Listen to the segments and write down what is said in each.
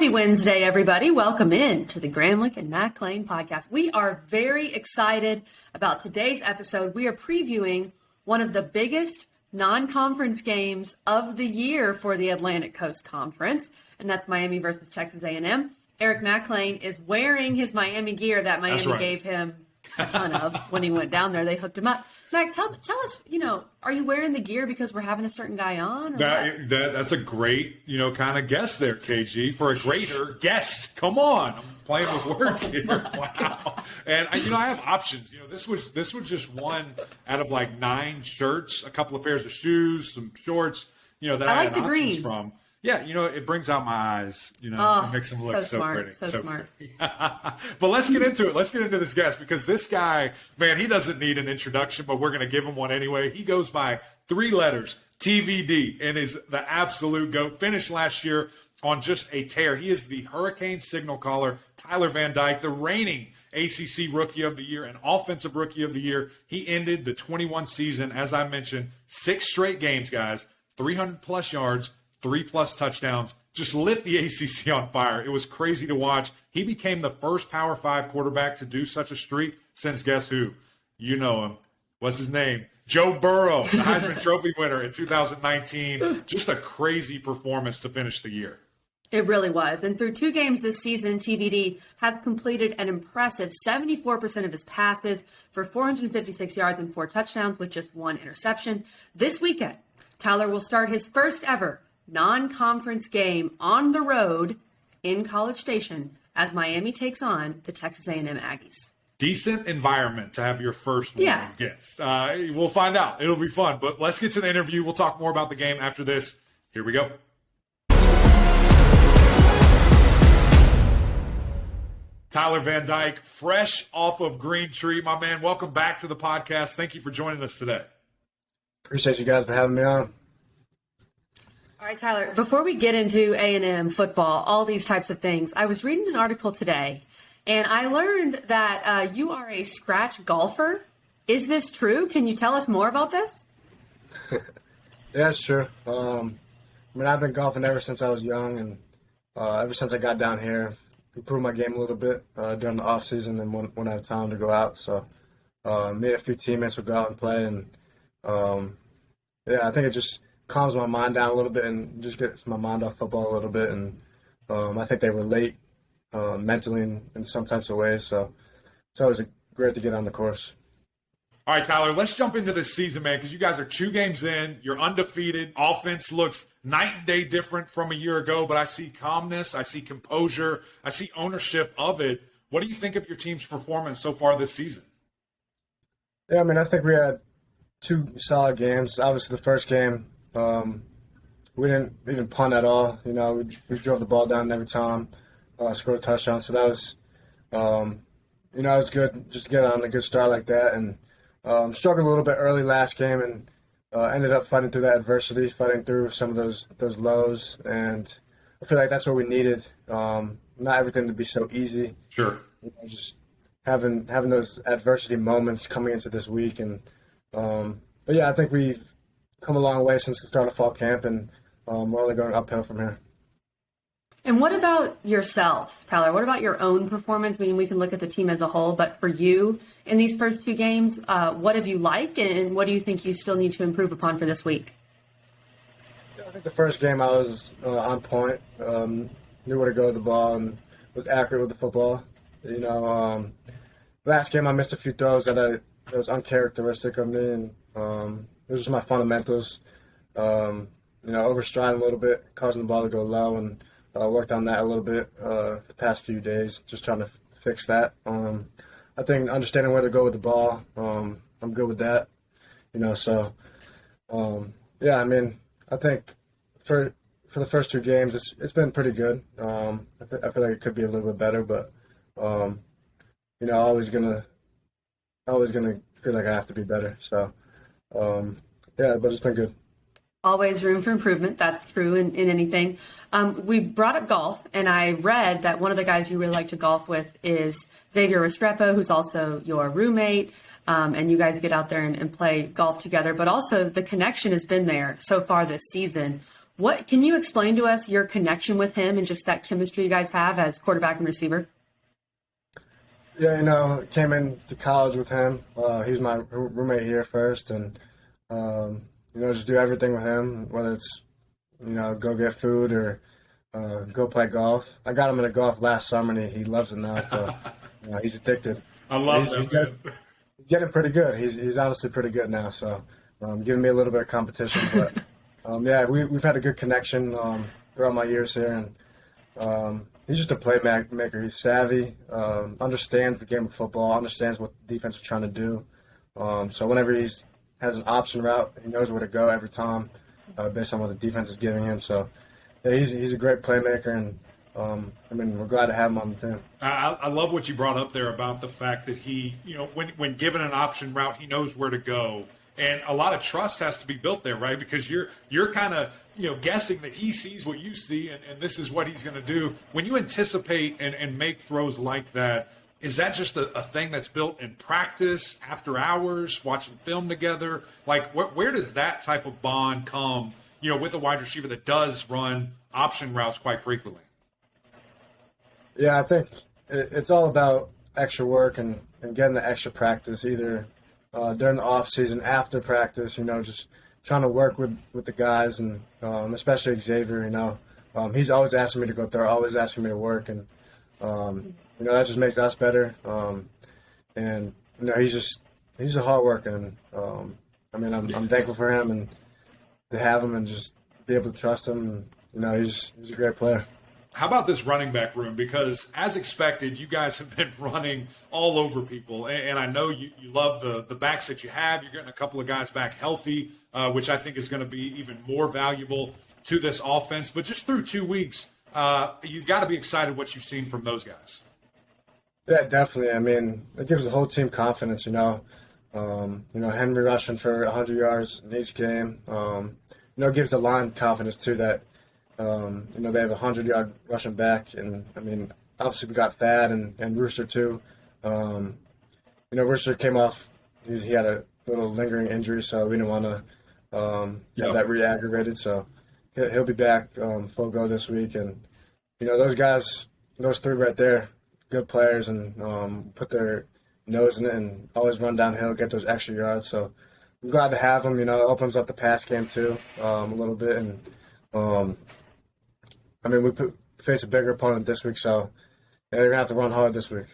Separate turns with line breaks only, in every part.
Happy Wednesday, everybody. Welcome in to the Gramlich and Matt Klein podcast. We are very excited about today's episode. We are previewing one of the biggest non-conference games of the year for the Atlantic Coast Conference, and that's Miami versus Texas A&M. Eric McClain is wearing his Miami gear that Miami gave him a ton of when he went down there. They hooked him up. Mac, tell us, are you wearing the gear because we're having a certain guy on?
That's a great, kind of guess there, KG, for a greater guest. Come on. I'm playing with words here. Wow. And, I have options. This was just one out of like 9 shirts, a couple of pairs of shoes, some shorts, that I
like
had
the
options
green.
From. Yeah, it brings out my eyes, it makes them look so pretty.
So smart.
Pretty. But let's get into it. Let's get into this guest because this guy, man, he doesn't need an introduction, but we're going to give him one anyway. He goes by 3 letters, TVD, and is the absolute GOAT. Finished last year on just a tear. He is the Hurricane signal caller, Tyler Van Dyke, the reigning ACC Rookie of the Year and Offensive Rookie of the Year. He ended the 21 season, as I mentioned, 6 straight games, guys, 300-plus yards, 3+ touchdowns, just lit the ACC on fire. It was crazy to watch. He became the first Power 5 quarterback to do such a streak since guess who? You know him. What's his name? Joe Burrow, the Heisman Trophy winner in 2019. Just a crazy performance to finish the year.
It really was. And through 2 games this season, TVD has completed an impressive 74% of his passes for 456 yards and 4 touchdowns with just 1 interception. This weekend, Tyler will start his first ever non-conference game on the road in College Station as Miami takes on the Texas A&M Aggies.
Decent environment to have your first one against. We'll find out. It'll be fun. But let's get to the interview. We'll talk more about the game after this. Here we go. Tyler Van Dyke, fresh off of Green Tree. My man, welcome back to the podcast. Thank you for joining us today.
Appreciate you guys for having me on.
All right, Tyler, before we get into A&M football, all these types of things, I was reading an article today, and I learned that you are a scratch golfer. Is this true? Can you tell us more about this?
Yeah, it's true. I've been golfing ever since I was young, and ever since I got down here, improved my game a little bit during the off season and when I had time to go out. So me and a few teammates would go out and play, and I think it just calms my mind down a little bit and just gets my mind off football a little bit. And I think they relate mentally in some types of ways. So it's always great to get on the course.
All right, Tyler, let's jump into this season, man, because you guys are 2 games in. You're undefeated. Offense looks night and day different from a year ago, but I see calmness. I see composure. I see ownership of it. What do you think of your team's performance so far this season?
Yeah, I think we had 2 solid games. Obviously, the first game, we didn't even punt at all. We drove the ball down every time, scored a touchdown. So that was, it was good just to get on a good start like that. And struggled a little bit early last game and ended up fighting through that adversity, fighting through some of those lows. And I feel like that's what we needed. Not everything to be so easy.
Sure.
Just having those adversity moments coming into this week. And but yeah, I think we've come a long way since the start of fall camp, and we're only going uphill from here.
And what about yourself, Tyler? What about your own performance? We can look at the team as a whole, but for you in these first 2 games, what have you liked, and what do you think you still need to improve upon for this week?
I think the first game I was on point, knew where to go with the ball, and was accurate with the football. Last game I missed a few throws that was uncharacteristic of me, and it was just my fundamentals. Overstriding a little bit, causing the ball to go low, and worked on that a little bit the past few days, just trying to fix that. I think understanding where to go with the ball, I'm good with that. I think for the first 2 games, it's been pretty good. I feel like it could be a little bit better, but always gonna feel like I have to be better. So but it's been good.
Always room for improvement. That's true in anything. We brought up golf, and I read that one of the guys you really like to golf with is Xavier Restrepo, who's also your roommate, and you guys get out there and play golf together. But also the connection has been there so far this season. What can you explain to us your connection with him and just that chemistry you guys have as quarterback and receiver?
Yeah, came into college with him. He's my roommate here first, and just do everything with him, whether it's go get food or go play golf. I got him into golf last summer, and he loves it now. So he's addicted.
I love that.
He's getting pretty good. He's honestly pretty good now. So giving me a little bit of competition, but we've had a good connection throughout my years here, and he's just a playmaker. He's savvy, understands the game of football, understands what the defense is trying to do. So whenever he has an option route, he knows where to go every time based on what the defense is giving him. So he's a great playmaker, and we're glad to have him on the team.
I love what you brought up there about the fact that he, when given an option route, he knows where to go. And a lot of trust has to be built there, right? Because you're kind of, guessing that he sees what you see and this is what he's going to do. When you anticipate and make throws like that, is that just a thing that's built in practice, after hours, watching film together? Like, where does that type of bond come, with a wide receiver that does run option routes quite frequently?
Yeah, I think it's all about extra work and getting the extra practice, either during the off season, after practice, just trying to work with the guys, and especially Xavier, he's always asking me to go through, always asking me to work, and that just makes us better. And he's a hard worker, and I'm thankful for him and to have him and just be able to trust him. And, he's a great player.
How about this running back room? Because as expected, you guys have been running all over people. And I know you love the backs that you have. You're getting a couple of guys back healthy, which I think is going to be even more valuable to this offense. But just through 2 weeks, you've got to be excited what you've seen from those guys.
Yeah, definitely. It gives the whole team confidence, Henry rushing for 100 yards in each game. It gives the line confidence, too, that they have a 100-yard rushing back, and obviously we got Thad and Rooster too. Rooster came off; he had a little lingering injury, so we didn't want to have that re-aggravated. So he'll be back full go this week, and those guys, those three right there, good players, and put their nose in it and always run downhill, get those extra yards. So I'm glad to have them. It opens up the pass game too a little bit, and. We face a bigger opponent this week, so they're going to have to run hard this week.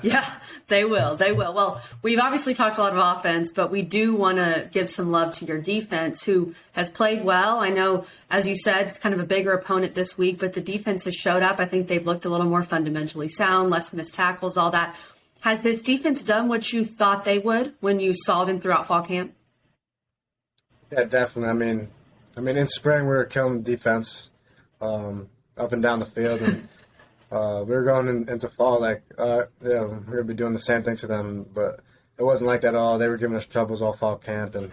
Yeah, they will. They will. Well, we've obviously talked a lot of offense, but we do want to give some love to your defense, who has played well. I know, as you said, it's kind of a bigger opponent this week, but the defense has showed up. I think they've looked a little more fundamentally sound, less missed tackles, all that. Has this defense done what you thought they would when you saw them throughout fall camp?
Yeah, definitely. In spring, we were killing defense up and down the field, and we were going into fall we're going to be doing the same thing to them, but it wasn't like that at all. They were giving us troubles all fall camp, and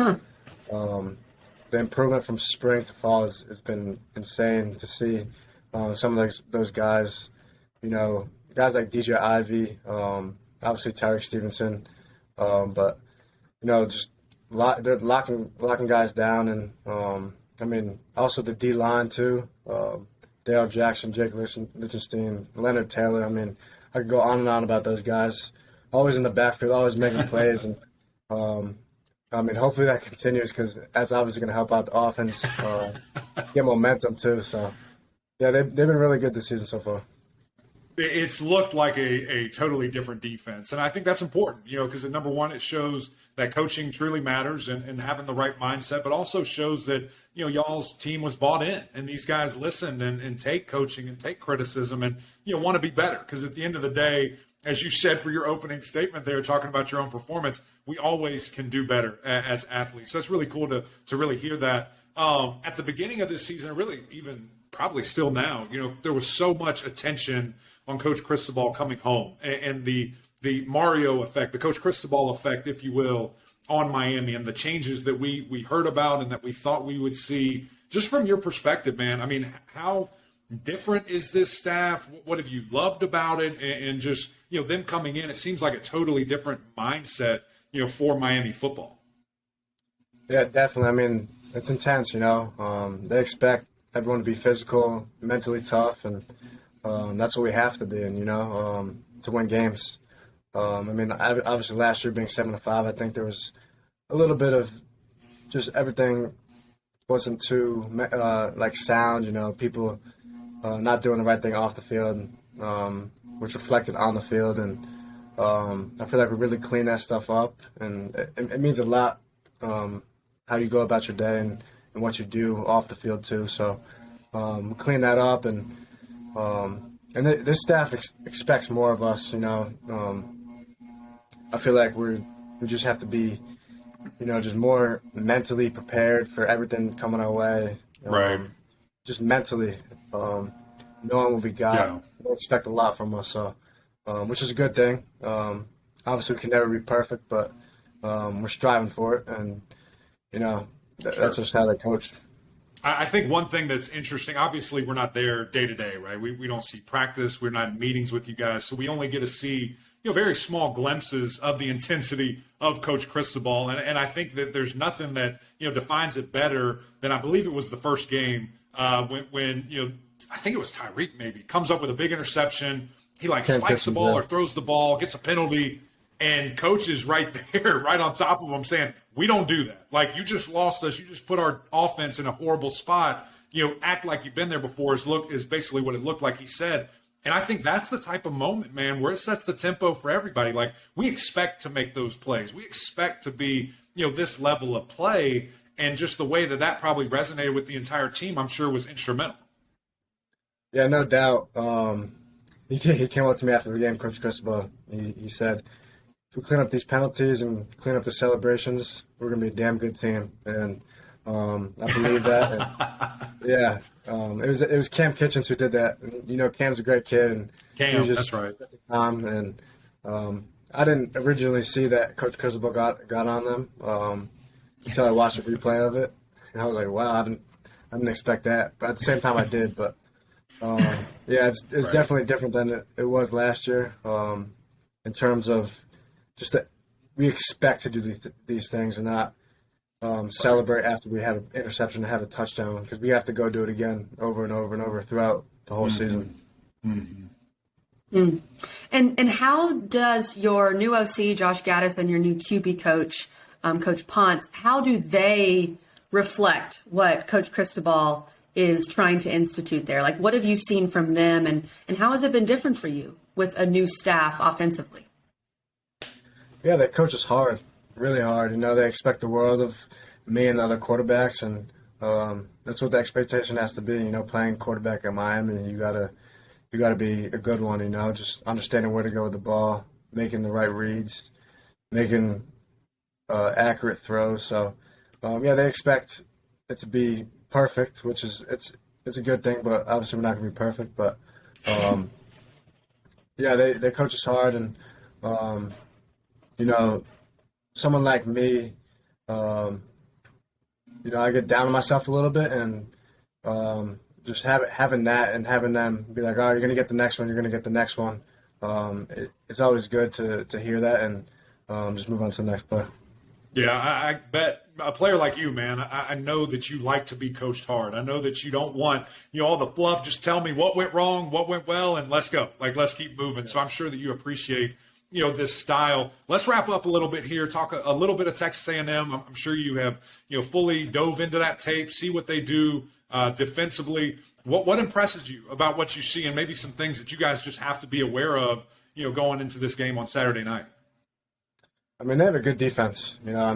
the improvement from spring to fall has been insane to see. Some of those guys, guys like DJ Ivy, obviously Tyler Stevenson, but just they're locking guys down, and also the D line too. Dale Jackson, Jake Lichtenstein, Leonard Taylor. I could go on and on about those guys. Always in the backfield, always making plays, and hopefully that continues, because that's obviously going to help out the offense, get momentum too. So, yeah, they've been really good this season so far.
It's looked like a totally different defense. And I think that's important, because number one, it shows that coaching truly matters and having the right mindset, but also shows that, y'all's team was bought in and these guys listened and take coaching and take criticism and, want to be better. Because at the end of the day, as you said for your opening statement there, talking about your own performance, we always can do better as athletes. So it's really cool to really hear that. At the beginning of this season, really even probably still now, there was so much attention on Coach Cristobal coming home and the Mario effect, the Coach Cristobal effect, if you will, on Miami and the changes that we heard about and that we thought we would see. Just from your perspective, man, how different is this staff? What have you loved about it? And just, them coming in, it seems like a totally different mindset, for Miami football.
Yeah, definitely. it's intense. They expect everyone to be physical, mentally tough, and that's what we have to be, and to win games. Obviously last year being 7-5, I think there was a little bit of just everything wasn't too sound. People not doing the right thing off the field, which reflected on the field, and I feel like we really cleaned that stuff up, and it means a lot how you go about your day and what you do off the field too. So we clean that up, and this staff expects more of us. I feel like we just have to be, just more mentally prepared for everything coming our way.
Right.
Just mentally, knowing what we got.
Yeah.
They expect a lot from us, so which is a good thing. Obviously, we can never be perfect, but we're striving for it, and that's just how they coach.
I think one thing that's interesting, obviously we're not there day to day, right? We don't see practice. We're not in meetings with you guys. So we only get to see, very small glimpses of the intensity of Coach Cristobal. And I think that there's nothing that, defines it better than, I believe it was the first game when I think it was Tyreek maybe, comes up with a big interception. He spikes the ball or throws the ball, gets a penalty. And Coach is right there, right on top of him saying, we don't do that. You just lost us. You just put our offense in a horrible spot. Act like you've been there before is basically what it looked like he said. And I think that's the type of moment, man, where it sets the tempo for everybody. We expect to make those plays. We expect to be, this level of play. And just the way that probably resonated with the entire team, I'm sure was instrumental.
Yeah, no doubt. He came up to me after the game, Coach Cristobal. He said, if we clean up these penalties and clean up the celebrations, we're going to be a damn good team. And I believe that. And, it was Cam Kitchens who did that. And, Cam's a great kid. And
Cam, that's right.
And I didn't originally see that Coach Cristobal got on them until I watched a replay of it. And I was like, wow, I didn't expect that. But at the same time, I did. But, it's right. Definitely different than it was last year in terms of just that we expect to do these things and not celebrate after we have an interception and have a touchdown, because we have to go do it again over and over and over throughout the whole season.
Mm. And how does your new OC, Josh Gattis, and your new QB coach, Coach Ponce, how do they reflect what Coach Cristobal is trying to institute there? What have you seen from them, and how has it been different for you with a new staff offensively?
Yeah, they coach us hard, really hard. They expect the world of me and the other quarterbacks, and that's what the expectation has to be. Playing quarterback at Miami, you gotta be a good one. Just understanding where to go with the ball, making the right reads, making accurate throws. So, they expect it to be perfect, which is it's a good thing, but obviously we're not gonna be perfect. But they coach us hard, and someone like me, I get down on myself a little bit, and just having that and having them be like, oh, you're going to get the next one, you're going to get the next one. It's always good to hear that and just move on to the next play.
Yeah, I bet a player like you, man, I know that you like to be coached hard. I know that you don't want, all the fluff. Just tell me what went wrong, what went well, and let's go. Let's keep moving. Yeah. So I'm sure that you appreciate this style. Let's wrap up a little bit here, talk a little bit of Texas A&M. I'm sure you have, fully dove into that tape, see what they do defensively. What impresses you about what you see, and maybe some things that you guys just have to be aware of, going into this game on Saturday night?
They have a good defense. All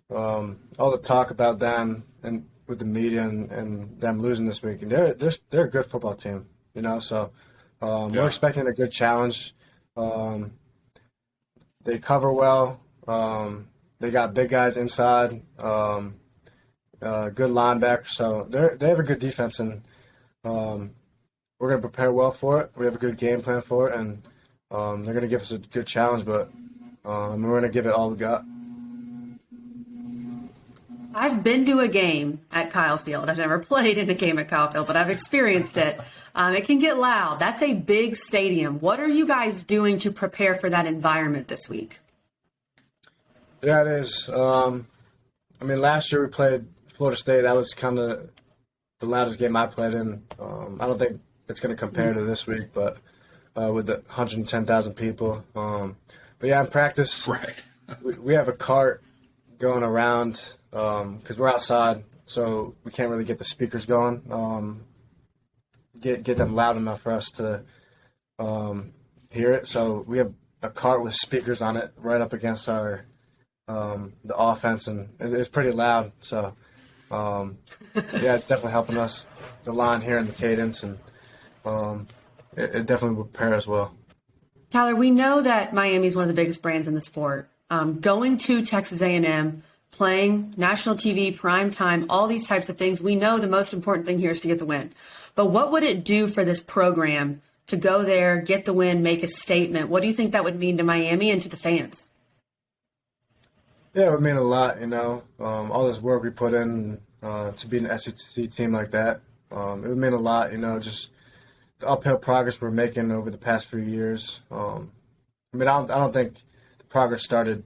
the talk about them and with the media and them losing this week, and they're a good football team. So we're expecting a good challenge. They cover well. They got big guys inside, good linebackers. So they have a good defense, and we're going to prepare well for it. We have a good game plan for it, and they're going to give us a good challenge, but we're going to give it all we got.
I've been to a game at Kyle Field. I've never played in a game at Kyle Field, but I've experienced it. It can get loud. That's a big stadium. What are you guys doing to prepare for that environment this week?
Yeah, it is. Last year we played Florida State, that was kind of the loudest game I played in. I don't think it's going to compare to this week, but with the 110,000 people. But yeah, in practice,
Right.
we have a cart going around because we're outside, so we can't really get the speakers going, get them loud enough for us to hear it. So we have a cart with speakers on it right up against our the offense, and it's pretty loud. So yeah, it's definitely helping us, the line here and the cadence, and it definitely will prepare as well.
Tyler, we know that Miami is one of the biggest brands in the sport. Going to Texas A&M, playing national TV, prime time, all these types of things, we know the most important thing here is to get the win. But what would it do for this program to go there, get the win, make a statement? What do you think that would mean to Miami and to the fans?
Yeah, it would mean a lot, all this work we put in to be an SEC team like that. It would mean a lot, just the uphill progress we're making over the past few years. I don't think the progress started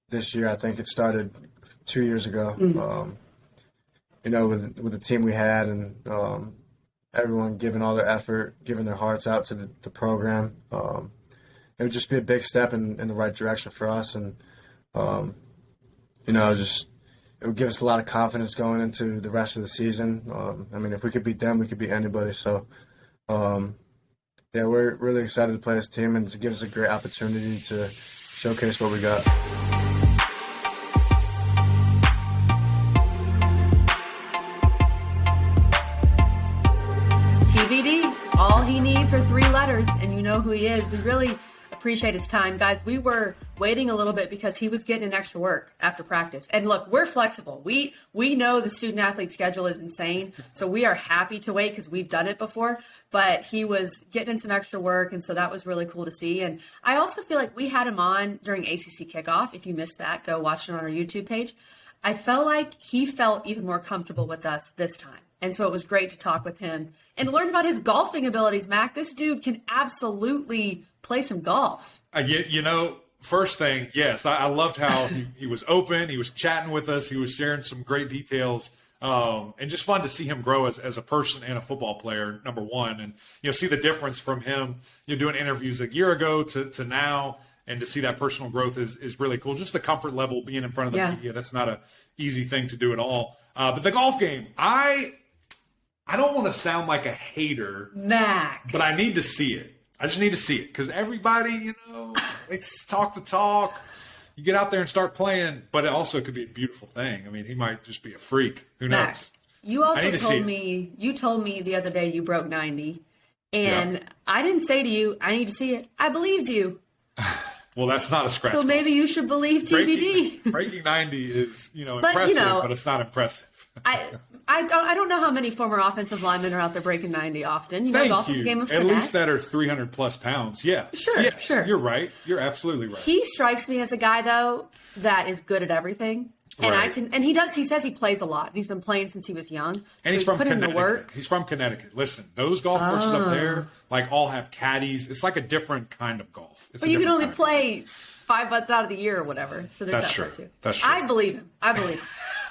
this year. I think it started 2 years ago, with the team we had and everyone giving all their effort, giving their hearts out to the program. It would just be a big step in the right direction for us. And, it would give us a lot of confidence going into the rest of the season. If we could beat them, we could beat anybody. So, yeah, we're really excited to play this team and to give us a great opportunity to showcase what we got.
TBD, all he needs are 3 letters, and you know who he is. We really appreciate his time. Guys, we were waiting a little bit because he was getting an extra work after practice. And look, we're flexible. We know the student-athlete schedule is insane, so we are happy to wait because we've done it before. But he was getting in some extra work, and so that was really cool to see. And I also feel like we had him on during ACC kickoff. If you missed that, go watch it on our YouTube page. I felt like he felt even more comfortable with us this time. And so it was great to talk with him and learn about his golfing abilities, Mac. This dude can absolutely play some golf.
First thing, yes, I loved how he was open. He was chatting with us. He was sharing some great details. And just fun to see him grow as a person and a football player, number one. And, see the difference from him, doing interviews a year ago to now. And to see that personal growth is really cool. Just the comfort level being in front of the media, that's not an easy thing to do at all. But the golf game, I don't want to sound like a hater,
Mac,
but I need to see it. I just need to see it because everybody, they talk the talk. You get out there and start playing, but it also could be a beautiful thing. He might just be a freak. Who knows?
Mac, you also told me the other day you broke 90, and I didn't say to you, I need to see it. I believed you.
Well, that's not a scratch.
So maybe you should believe TBD.
Breaking 90 is, impressive, but it's not impressive.
I don't know how many former offensive linemen are out there breaking 90 often. Golf is a game of finesse.
At least that are 300 plus pounds. Yeah.
Sure.
You're right. You're absolutely right.
He strikes me as a guy though that is good at everything. And
right.
He says he plays a lot. And he's been playing since he was young.
And he's from
put
Connecticut.
In the work.
He's from Connecticut. Listen, those golf courses up there, all have caddies. It's like a different kind of golf.
But you can only play 5 months out of the year or whatever. So there's
That's
that
true.
Too.
That's true.
I believe him.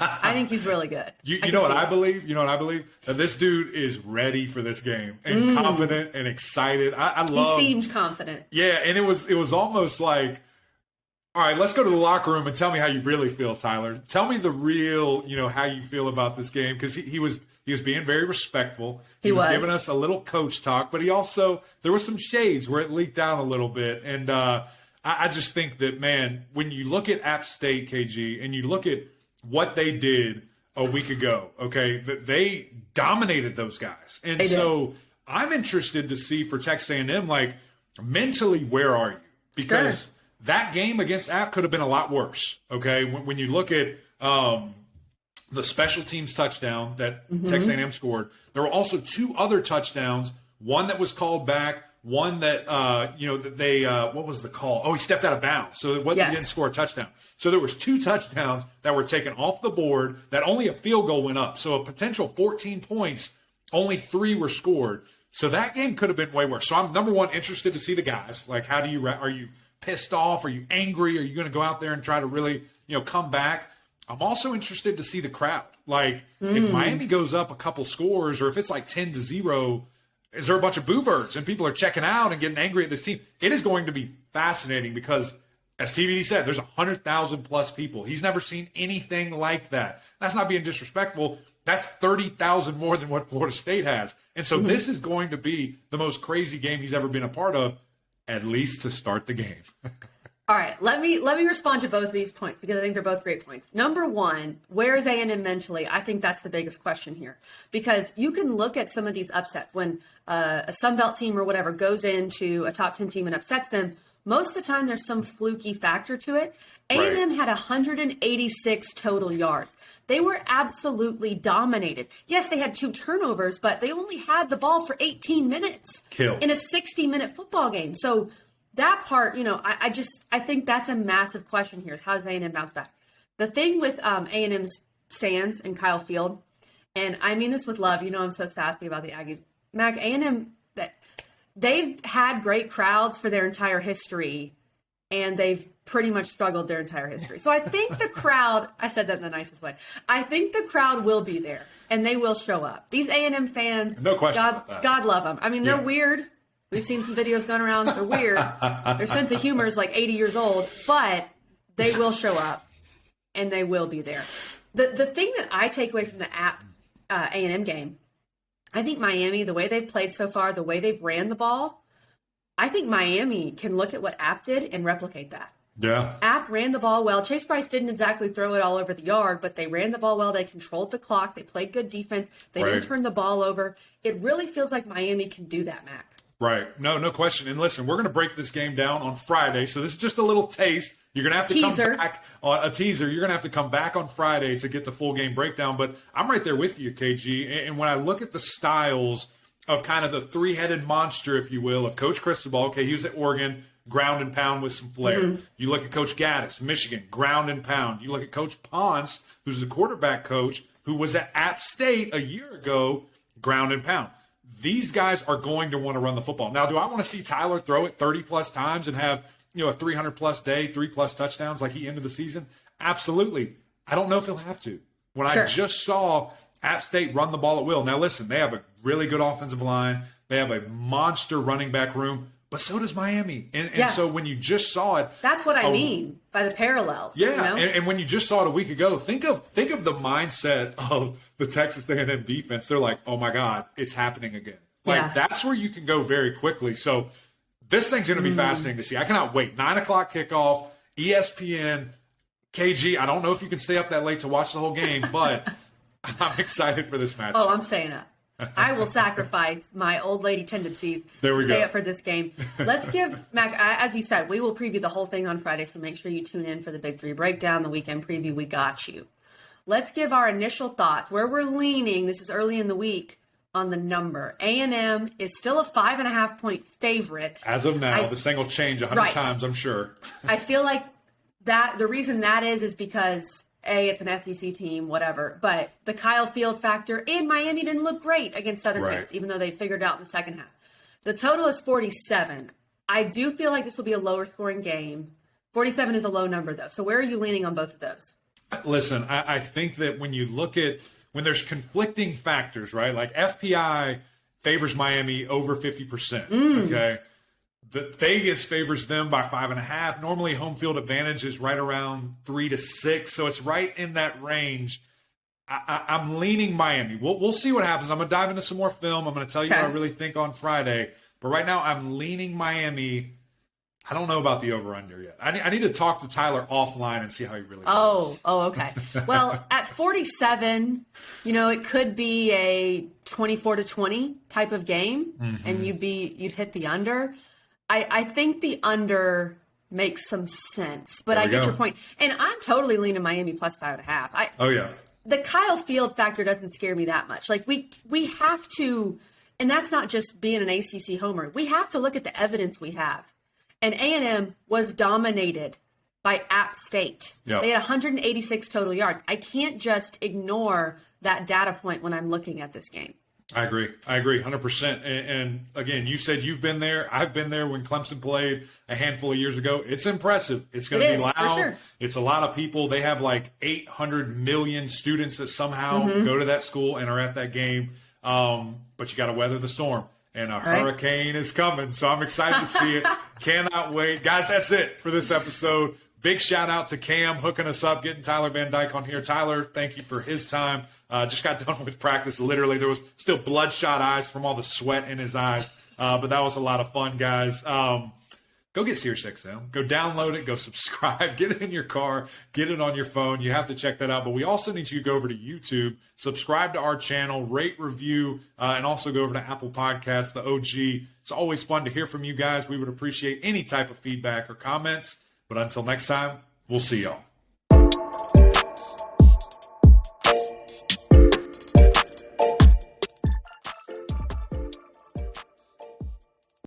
I think he's really good.
You know what I believe? You know what I believe? That this dude is ready for this game and confident and excited. I love.
He seemed confident.
Yeah, and it was almost like, all right, let's go to the locker room and tell me how you really feel, Tyler. Tell me the real, how you feel about this game, because he was being very respectful. He was giving us a little coach talk, but there was some shades where it leaked out a little bit, and I just think that, man, when you look at App State, KG, and you look at what they did a week ago, okay, that they dominated those guys. And so I'm interested to see for Texas A&M, mentally, where are you? Because that game against App could have been a lot worse, okay? When you look at the special teams touchdown that Texas A&M scored, there were also 2 other touchdowns, one that was called back, one that, that they, what was the call? Oh, he stepped out of bounds. So he didn't score a touchdown. So there was 2 touchdowns that were taken off the board that only a field goal went up. So a potential 14 points, only 3 were scored. So that game could have been way worse. So I'm, number one, interested to see the guys. How do you, are you pissed off? Are you angry? Are you going to go out there and try to really, come back? I'm also interested to see the crowd. Like, if Miami goes up a couple scores, or if it's like 10-0, is there a bunch of boo birds and people are checking out and getting angry at this team? It is going to be fascinating because, as TVD said, there's 100,000 plus people. He's never seen anything like that. That's not being disrespectful. That's 30,000 more than what Florida State has. And so this is going to be the most crazy game he's ever been a part of, at least to start the game.
All right, let me respond to both of these points because I think they're both great points. Number one, where is A&M mentally? I think that's the biggest question here because you can look at some of these upsets when a Sun Belt team or whatever goes into a top 10 team and upsets them. Most of the time, there's some fluky factor to it. A&M had 186 total yards. They were absolutely dominated. Yes, they had 2 turnovers, but they only had the ball for 18 minutes in a 60-minute football game. So that part, I think that's a massive question here is how does A&M bounce back? The thing with A&M's stands and Kyle Field, and I mean this with love, I'm so sassy about the Aggies. Mac, A&M, they've had great crowds for their entire history, and they've pretty much struggled their entire history. So I think the crowd, I said that in the nicest way, I think the crowd will be there, and they will show up. These A&M fans,
no question about that.
God love them. I mean, they're weird. We've seen some videos going around. They're weird. Their sense of humor is like 80 years old, but they will show up, and they will be there. The thing that I take away from the A&M game, I think Miami, the way they've played so far, the way they've ran the ball, I think Miami can look at what App did and replicate that.
Yeah.
App ran the ball well. Chase Bryce didn't exactly throw it all over the yard, but they ran the ball well. They controlled the clock. They played good defense. They didn't turn the ball over. It really feels like Miami can do that, Mac.
Right. No question. And listen, we're going to break this game down on Friday. So this is just a little taste. You're going to have to come back on a teaser. You're going to have to come back on Friday to get the full game breakdown. But I'm right there with you, KG. And when I look at the styles of kind of the 3-headed monster, if you will, of Coach Cristobal, okay, he was at Oregon, ground and pound with some flair. You look at Coach Gattis, Michigan, ground and pound. You look at Coach Ponce, who's the quarterback coach, who was at App State a year ago, ground and pound. These guys are going to want to run the football. Now, do I want to see Tyler throw it 30-plus times and have, a 300-plus day, 3+ touchdowns like he ended the season? Absolutely. I don't know if he'll have to. When I just saw App State run the ball at will. Now, listen, they have a really good offensive line. They have a monster running back room, but so does Miami. And so when you just saw it.
That's what I mean by the parallels.
Yeah, and when you just saw it a week ago, think of the mindset of the Texas A&M defense. They're like, oh, my God, it's happening again. That's where you can go very quickly. So this thing's going to be fascinating to see. I cannot wait. 9 o'clock kickoff, ESPN, KG. I don't know if you can stay up that late to watch the whole game, but I'm excited for this match.
Oh, I'm staying up. I will sacrifice my old lady tendencies to stay up for this game. Let's give, Mac, as you said, we will preview the whole thing on Friday, so make sure you tune in for the Big 3 breakdown, the weekend preview. We got you. Let's give our initial thoughts, where we're leaning. This is early in the week on the number. A&M is still a 5.5-point favorite.
As of now, this thing will change 100 times, I'm sure.
I feel like that the reason that is because it's an SEC team, whatever. But the Kyle Field factor, and Miami didn't look great against Southern Miss, even though they figured out in the second half. The total is 47. I do feel like this will be a lower scoring game. 47 is a low number, though. So where are you leaning on both of those?
Listen, I think that when you look at when there's conflicting factors, right? Like FPI favors Miami over 50%. Okay. The Vegas favors them by 5.5. Normally, home field advantage is right around 3 to 6, so it's right in that range. I'm leaning Miami. We'll see what happens. I'm going to dive into some more film. I'm going to tell you what I really think on Friday. But right now, I'm leaning Miami. I don't know about the over-under yet. I need to talk to Tyler offline and see how he really feels.
Oh, okay. Well, at 47, it could be a 24-20 type of game, and you'd hit the under. I think the under makes some sense, but I get your point. And I'm totally leaning Miami plus 5.5.
Oh, yeah.
The Kyle Field factor doesn't scare me that much. Like, we have to, and that's not just being an ACC homer. We have to look at the evidence we have. And A&M was dominated by App State. Yep. They had 186 total yards. I can't just ignore that data point when I'm looking at this game.
I agree 100%. And again, you said you've been there. I've been there when Clemson played a handful of years ago. It's impressive. It's going to be loud.
Sure.
It's a lot of people. They have like 800 million students that somehow go to that school and are at that game. But you got to weather the storm. And a hurricane is coming. So I'm excited to see it. Cannot wait. Guys, that's it for this episode. Big shout out to Cam hooking us up, getting Tyler Van Dyke on here. Tyler, thank you for his time. Just got done with practice. Literally, there was still bloodshot eyes from all the sweat in his eyes. But that was a lot of fun, guys. Go get SiriusXM. Go download it. Go subscribe. Get it in your car. Get it on your phone. You have to check that out. But we also need you to go over to YouTube, subscribe to our channel, rate, review, and also go over to Apple Podcasts, the OG. It's always fun to hear from you guys. We would appreciate any type of feedback or comments. But until next time, we'll see y'all.